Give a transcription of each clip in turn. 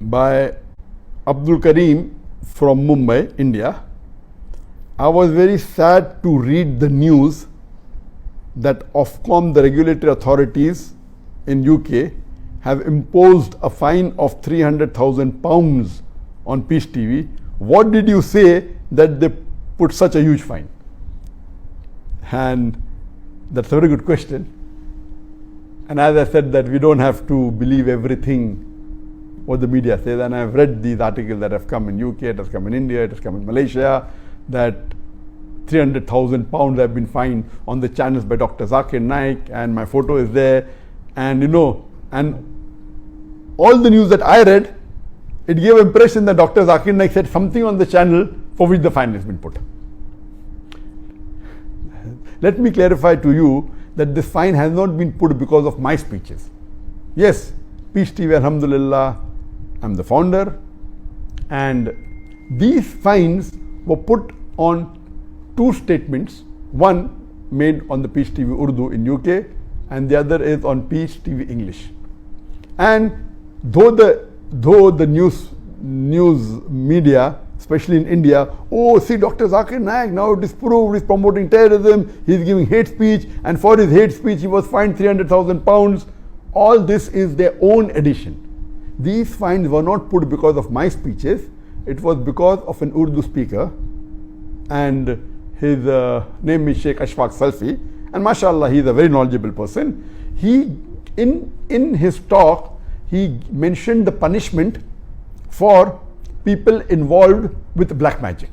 by Abdul Karim from Mumbai, India. I was very sad to read the news that Ofcom, the regulatory authorities in UK, have imposed a fine of £300,000 on Peace TV. What did you say that they put such a huge fine? And that's a very good question. And as I said, that we don't have to believe everything what the media says. And I've read these articles that have come in UK, it has come in India, it has come in Malaysia, that £300,000 have been fined on the channels by Dr. Zakir Naik, and my photo is there. And and all the news that I read, it gave impression that Dr. Zakir Naik said something on the channel for which the fine has been put. Let me clarify to you that this fine has not been put because of my speeches. Yes, Peace TV, Alhamdulillah, I'm the founder, and these fines were put on two statements, one made on the Peace TV Urdu in UK and the other is on Peace TV English. And though the news media, especially in India, oh, see Dr. Zakir Naik, now it is proved he's promoting terrorism, he's giving hate speech, and for his hate speech he was fined £300,000. All this is their own addition. These fines were not put because of my speeches, it was because of an Urdu speaker, and his name is Sheikh Ashfaq Salfi, and mashallah, he is a very knowledgeable person. He, in his talk, he mentioned the punishment for people involved with black magic.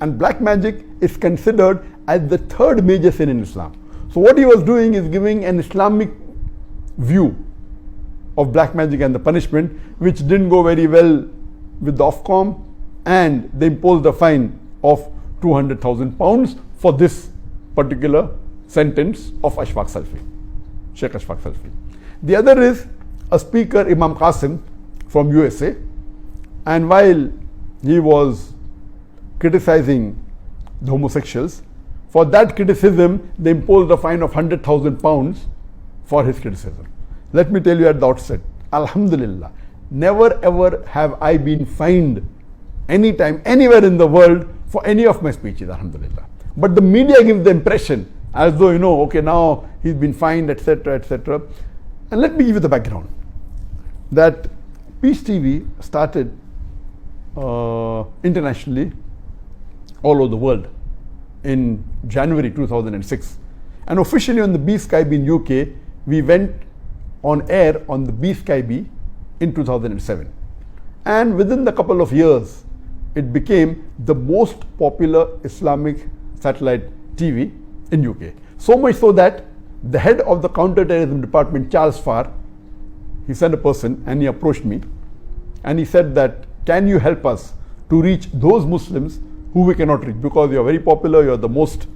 And black magic is considered as the third major sin in Islam. So what he was doing is giving an Islamic view of black magic and the punishment, which didn't go very well with the Ofcom, and they imposed a fine of £200,000 for this particular sentence of Ashfaq Salfi, Sheikh Ashfaq Salfi. The other is a speaker, Imam Qasim from USA, and while he was criticizing the homosexuals, for that criticism they imposed a fine of £100,000 for his criticism. Let me tell you at the outset, Alhamdulillah, never ever have I been fined anytime, anywhere in the world for any of my speeches, Alhamdulillah. But the media gives the impression as though, okay, now he's been fined, etc., etc. And let me give you the background. That Peace TV started internationally all over the world in January 2006. And officially on the B Sky B in UK, we went on air on the B Sky B in 2007. And within the couple of years, it became the most popular Islamic satellite TV in UK. So much so that the head of the counter-terrorism department, Charles Farr, he sent a person and he approached me and he said that, can you help us to reach those Muslims who we cannot reach, because you are very popular, you are the most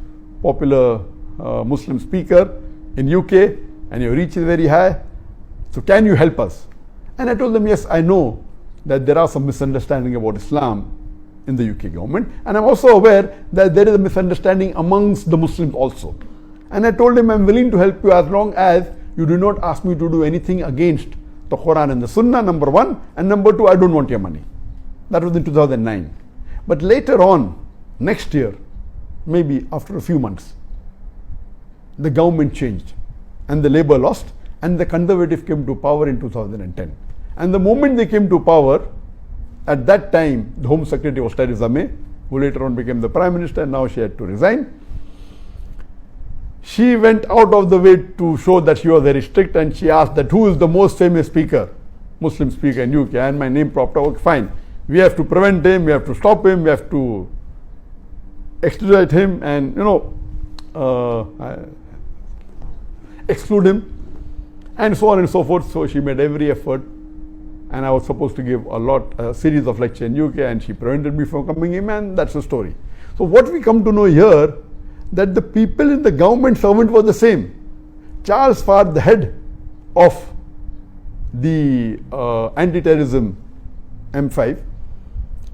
popular Muslim speaker in UK and your reach is very high, so can you help us? And I told them, yes, I know that there are some misunderstanding about Islam in the UK government, and I'm also aware that there is a misunderstanding amongst the Muslims also. And I told him, I'm willing to help you as long as you do not ask me to do anything against the Quran and the Sunnah, number one, and number two, I don't want your money. That was in 2009. But later on, next year, maybe after a few months, the government changed and the Labour lost and the Conservatives came to power in 2010. And the moment they came to power, at that time, the Home Secretary was Theresa May, who later on became the Prime Minister, and now she had to resign. She went out of the way to show that she was very strict, and she asked that who is the most famous speaker, Muslim speaker in UK, and my name popped up. Okay, fine. We have to prevent him, we have to stop him, we have to extradite him and, exclude him, and so on and so forth. So she made every effort, and I was supposed to give a series of lectures in UK, and she prevented me from coming in, and that's the story. So what we come to know here, that the people in the government servant were the same. Charles Farr, the head of the anti-terrorism M5,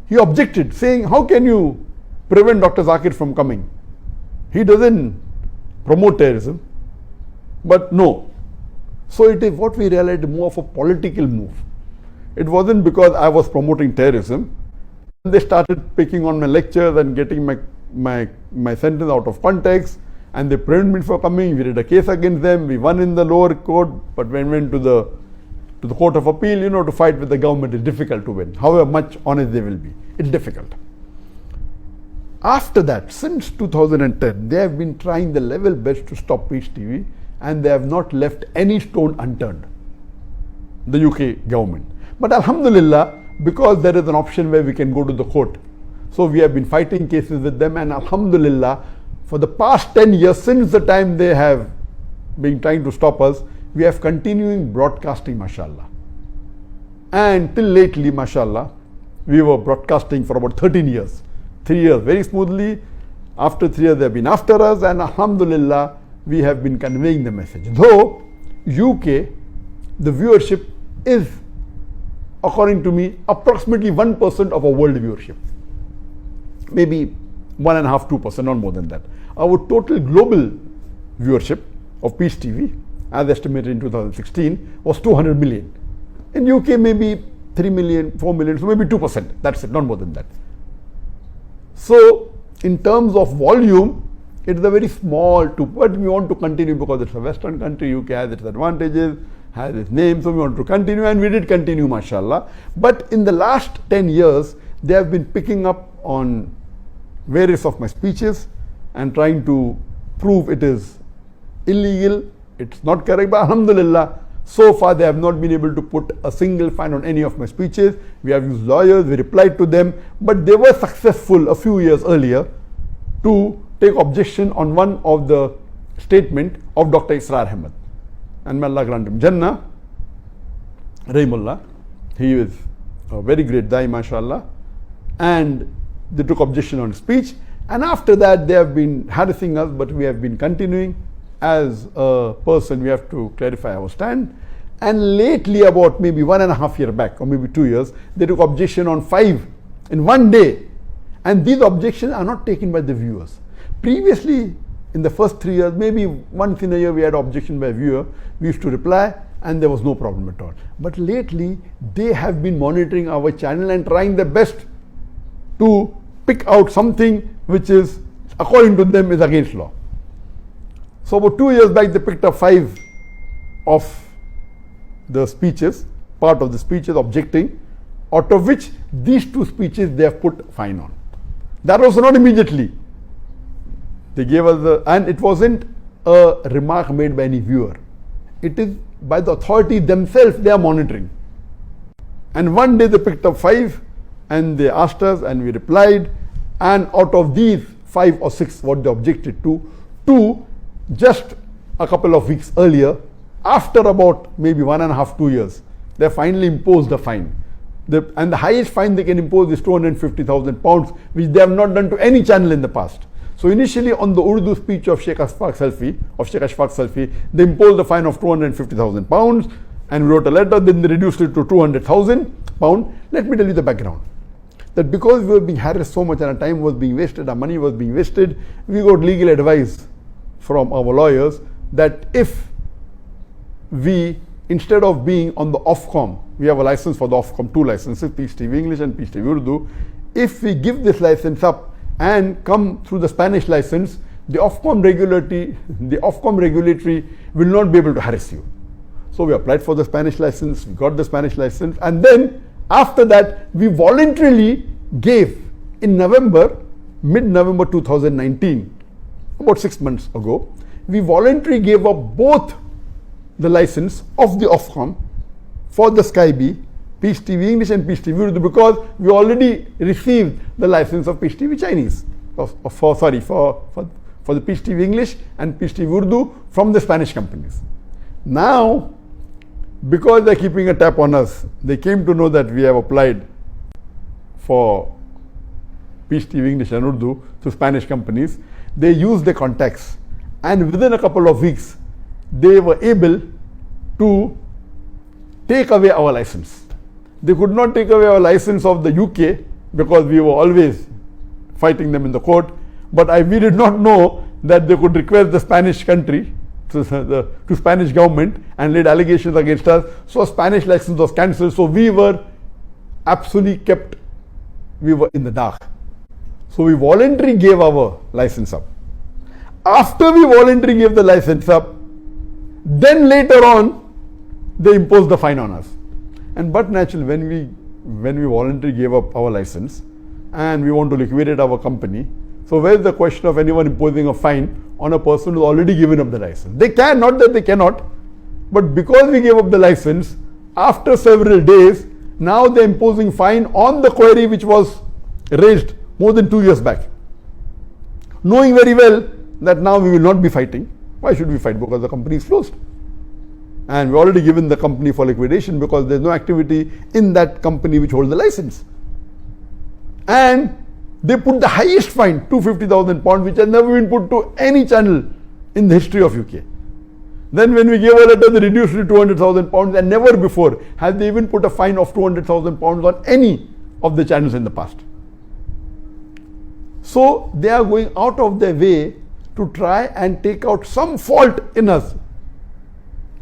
he objected, saying, how can you prevent Dr. Zakir from coming? He doesn't promote terrorism. But no. So it is what we realized, more of a political move. It wasn't because I was promoting terrorism. They started picking on my lectures and getting my sentence out of context, and they prevented me from coming. We did a case against them. We won in the lower court, but when we went to the court of appeal, to fight with the government is difficult to win. However much honest they will be, it's difficult. After that, since 2010, they have been trying the level best to stop Peace TV, and they have not left any stone unturned, the UK government. But Alhamdulillah, because there is an option where we can go to the court, so we have been fighting cases with them, and Alhamdulillah, for the past 10 years, since the time they have been trying to stop us, we have continuing broadcasting, mashallah. And till lately, mashallah, we were broadcasting for about 13 years. 3 years very smoothly. After 3 years, they have been after us, and Alhamdulillah, we have been conveying the message. Though UK, the viewership is, according to me, approximately 1% of our world viewership. Maybe 1.5%, 2%, not more than that. Our total global viewership of Peace TV, as estimated in 2016, was 200 million. In UK, maybe 3 million, 4 million, so maybe 2%. That's it, not more than that. So, in terms of volume, it is a very small but we want to continue because it's a Western country. UK has its advantages, has its name, so we want to continue, and we did continue, mashallah. But in the last 10 years, they have been picking up on various of my speeches and trying to prove it is illegal, it's not correct. But Alhamdulillah, so far they have not been able to put a single fine on any of my speeches. We have used lawyers, we replied to them, but they were successful a few years earlier to take objection on one of the statement of Dr. Israr Ahmed. And may Allah grant him Jannah, Rahimullah. He is a very great Dai, mashallah. And they took objection on speech. And after that, they have been harassing us, but we have been continuing. As a person, we have to clarify our stand. And lately, about maybe 1.5 years back, or maybe 2 years, they took objection on 5 in one day. And these objections are not taken by the viewers. Previously, in the first 3 years, maybe once in a year we had objection by a viewer, we used to reply and there was no problem at all. But lately, they have been monitoring our channel and trying their best to pick out something which is, according to them, is against law. So about 2 years back, they picked up 5 of the speeches, part of the speeches objecting, out of which these 2 speeches they have put fine on. That was not immediately. They gave us and it wasn't a remark made by any viewer. It is by the authority themselves, they are monitoring. And one day they picked up 5 and they asked us and we replied, and out of these 5 or 6 what they objected to, 2 just a couple of weeks earlier, after about maybe 1.5, 2 years, they finally imposed a fine. And the highest fine they can impose is £250,000, which they have not done to any channel in the past. So initially on the Urdu speech of Sheikh Ashfaq Selfi, they imposed a fine of £250,000 and wrote a letter, then they reduced it to £200,000. Let me tell you the background. That because we were being harassed so much and our time was being wasted, our money was being wasted, we got legal advice from our lawyers that if we, instead of being on the Ofcom, we have a license for the Ofcom, 2 licenses, Peace TV English and Peace TV Urdu, if we give this license up and come through the Spanish license, the Ofcom regulatory will not be able to harass you. So we applied for the Spanish license, we got the Spanish license, and then after that we voluntarily gave in mid-November 2019, about 6 months ago, we voluntarily gave up both the license of the Ofcom for the Sky B, Peace TV English and Peace TV Urdu, because we already received the license of Peace TV Chinese, for the Peace TV English and Peace TV Urdu from the Spanish companies. Now, because they're keeping a tap on us, they came to know that we have applied for Peace TV English and Urdu to Spanish companies. They used their contacts, and within a couple of weeks, they were able to take away our license. They could not take away our license of the UK because we were always fighting them in the court, but we did not know that they could request the Spanish country to Spanish government and laid allegations against us. So a Spanish license was cancelled. So we were absolutely we were in the dark. So we voluntarily gave our license up. After we voluntarily gave the license up, then later on, they imposed the fine on us. And but naturally, when we voluntarily gave up our license and we want to liquidate our company, so where's the question of anyone imposing a fine on a person who's already given up the license? They can, not that they cannot, but because we gave up the license, after several days, now they're imposing fine on the query which was raised more than 2 years back. Knowing very well that now we will not be fighting. Why should we fight? Because the company is closed. And we've already given the company for liquidation because there's no activity in that company which holds the license. And they put the highest fine, £250,000, which has never been put to any channel in the history of UK. Then when we gave a letter, they reduced it to £200,000, and never before have they even put a fine of £200,000 on any of the channels in the past. So they are going out of their way to try and take out some fault in us.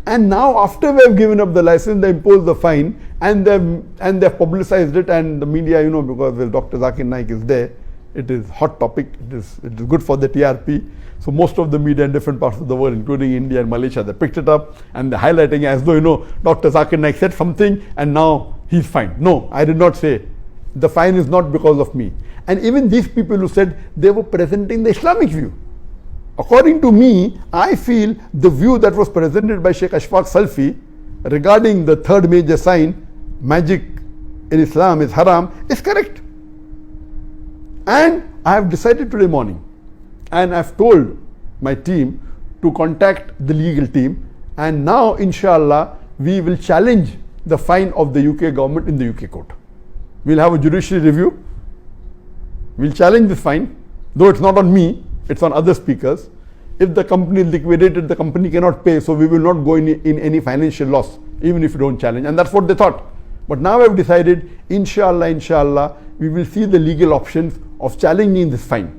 And now after we have given up the license, they impose the fine and they've publicized it, and the media, because Dr. Zakir Naik is there, it is hot topic, it is good for the TRP. So most of the media in different parts of the world, including India and Malaysia, they picked it up and they're highlighting as though, Dr. Zakir Naik said something and now he's fined. No, I did not say. The fine is not because of me. And even these people who said they were presenting the Islamic view. According to me, I feel the view that was presented by Sheikh Ashfaq Salfi regarding the third major sign, magic in Islam is haram, is correct. And I have decided today morning, and I've told my team to contact the legal team, and now inshallah we will challenge the fine of the UK government in the UK court. We'll have a judicial review. We'll challenge this fine, though it's not on me, it's on other speakers. If the company is liquidated, the company cannot pay, so we will not go in any financial loss, even if you don't challenge. And that's what they thought. But now I've decided, inshallah, we will see the legal options of challenging this fine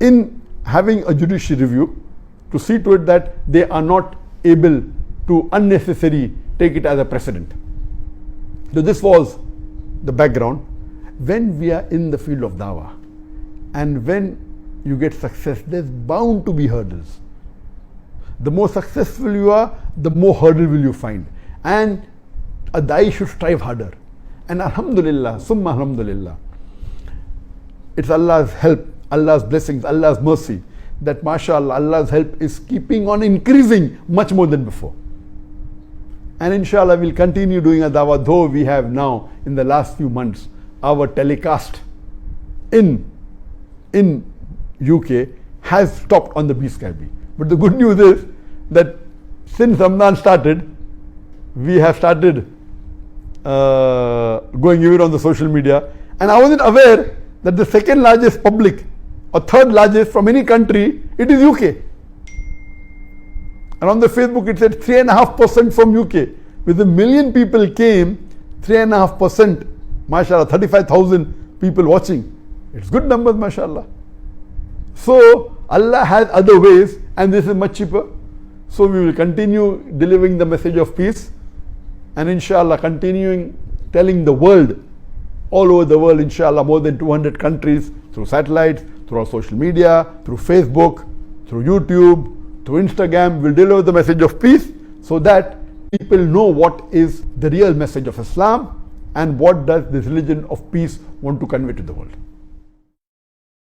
in having a judicial review to see to it that they are not able to unnecessarily take it as a precedent. So this was the background. When we are in the field of dawah and when you get success, there's bound to be hurdles. The more successful you are, the more hurdle will you find. And a da'i should strive harder. And alhamdulillah, summa alhamdulillah, it's Allah's help, Allah's blessings, Allah's mercy, that mashallah, Allah's help is keeping on increasing much more than before. And inshallah, we'll continue doing a dawah, though we have now, in the last few months, our telecast in UK has stopped on the BSkyB. But the good news is that since Ramadan started, we have started going even on the social media. And I wasn't aware that the second largest public or third largest from any country, it is UK. And on the Facebook it said 3.5% from UK. With 1 million people came, 3.5%, mashallah, 35,000 people watching. It's good numbers, mashallah. So Allah has other ways, and this is much cheaper. So we will continue delivering the message of peace, and inshallah continuing telling the world, all over the world, inshallah, more than 200 countries, through satellites, through our social media, through Facebook, through YouTube, through Instagram, we'll deliver the message of peace so that people know what is the real message of Islam and what does this religion of peace want to convey to the world.